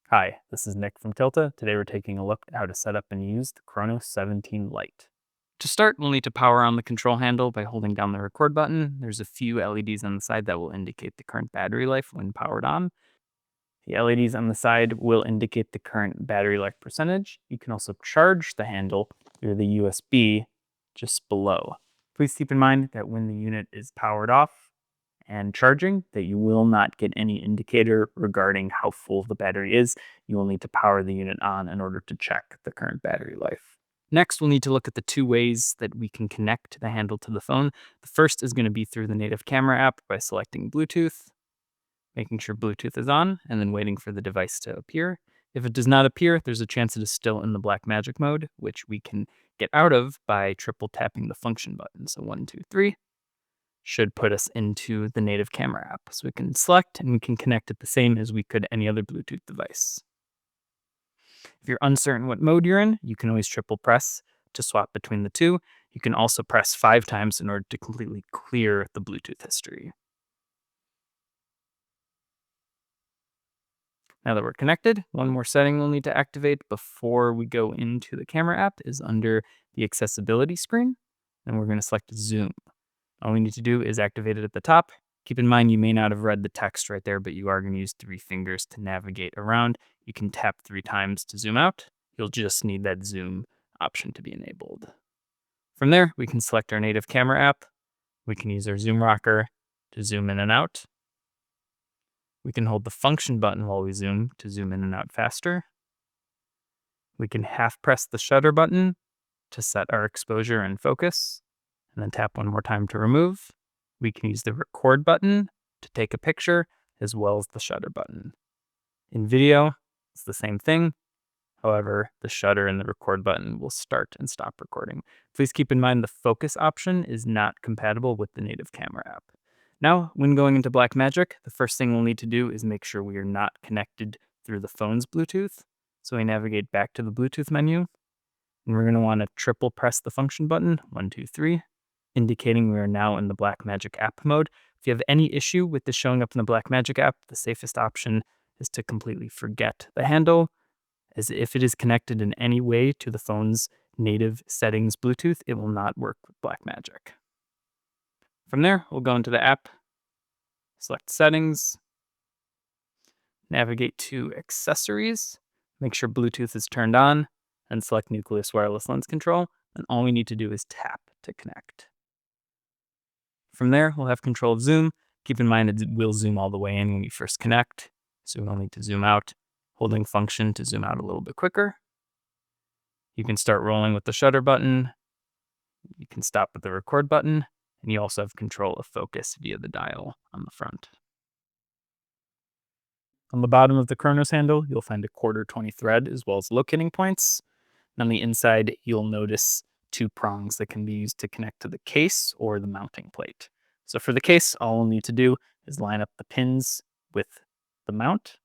Hi, this is Nick from Tilta. Today we're taking a look at how to set up and use the Khronos 17 Lite. To start, we'll need to power on the control handle by holding down the record button. There's a few LEDs on the side that will indicate the current battery life when powered on. The LEDs on the side will indicate the current battery life percentage. You can also charge the handle through the USB just below. Please keep in mind that when the unit is powered off and charging, that you will not get any indicator regarding how full the battery is. You will need to power the unit on in order to check the current battery life. Next, we'll need to look at the two ways that we can connect the handle to the phone. The first is going to be through the native camera app by selecting Bluetooth, making sure Bluetooth is on, and then waiting for the device to appear. If it does not appear, there's a chance it is still in the Blackmagic mode, which we can get out of by triple tapping the function button. So 1, 2, 3 should put us into the native camera app. So we can select and we can connect it the same as we could any other Bluetooth device. If you're uncertain what mode you're in, you can always triple press to swap between the two. You can also press 5 times in order to completely clear the Bluetooth history. Now that we're connected, one more setting we'll need to activate before we go into the camera app is under the accessibility screen, and we're going to select zoom. All we need to do is activate it at the top. Keep in mind you may not have read the text right there, but you are going to use 3 fingers to navigate around. You can tap 3 times to zoom out. You'll just need that zoom option to be enabled. From there, we can select our native camera app. We can use our zoom rocker to zoom in and out. We can hold the function button while we zoom to zoom in and out faster. We can half press the shutter button to set our exposure and focus, and then tap one more time to remove. We can use the record button to take a picture, as well as the shutter button. In video, it's the same thing. However, the shutter and the record button will start and stop recording. Please keep in mind the focus option is not compatible with the native camera app. Now, when going into Blackmagic, the first thing we'll need to do is make sure we are not connected through the phone's Bluetooth. So we navigate back to the Bluetooth menu, and we're going to want to triple press the function button, 1, 2, 3, indicating we are now in the Blackmagic app mode. If you have any issue with this showing up in the Blackmagic app, the safest option is to completely forget the handle, as if it is connected in any way to the phone's native settings Bluetooth, it will not work with Blackmagic. From there, we'll go into the app, select Settings, navigate to Accessories, make sure Bluetooth is turned on, and select Nucleus Wireless Lens Control, and all we need to do is tap to connect. From there, we'll have control of zoom. Keep in mind it will zoom all the way in when you first connect, so we'll need to zoom out, holding function to zoom out a little bit quicker. You can start rolling with the shutter button. You can stop with the record button, and you also have control of focus via the dial on the front. On the bottom of the Khronos handle, you'll find a 1/4-20 thread as well as locating points. And on the inside, you'll notice 2 prongs that can be used to connect to the case or the mounting plate. So for the case, all we'll need to do is line up the pins with the mount.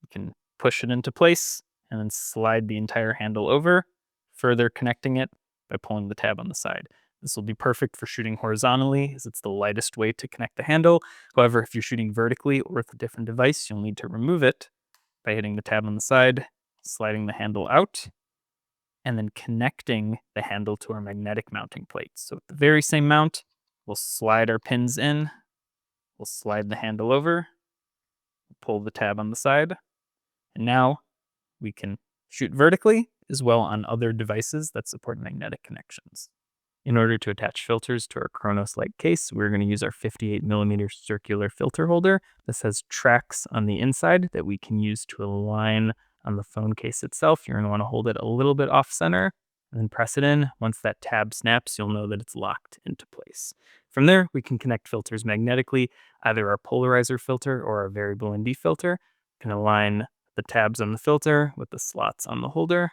You can push it into place and then slide the entire handle over, further connecting it by pulling the tab on the side. This will be perfect for shooting horizontally, as it's the lightest way to connect the handle. However, if you're shooting vertically or with a different device, you'll need to remove it by hitting the tab on the side, sliding the handle out, and then connecting the handle to our magnetic mounting plate. So with the very same mount, we'll slide our pins in, we'll slide the handle over, pull the tab on the side, and now we can shoot vertically as well on other devices that support magnetic connections. In order to attach filters to our Khronos Lite case, we're going to use our 58mm circular filter holder. This has tracks on the inside that we can use to align on the phone case itself. You're going to want to hold it a little bit off center and then press it in. Once that tab snaps, you'll know that it's locked into place. From there, we can connect filters magnetically, either our polarizer filter or our variable ND filter. You can align the tabs on the filter with the slots on the holder,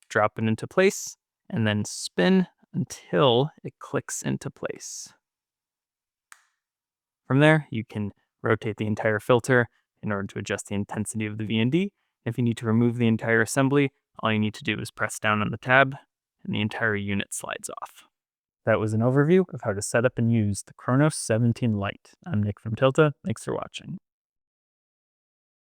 drop it into place, and then spin until it clicks into place. From there, you can rotate the entire filter in order to adjust the intensity of the VND. If you need to remove the entire assembly, all you need to do is press down on the tab and the entire unit slides off. That was an overview of how to set up and use the Khronos 17 Lite. I'm Nick from Tilta. Thanks for watching.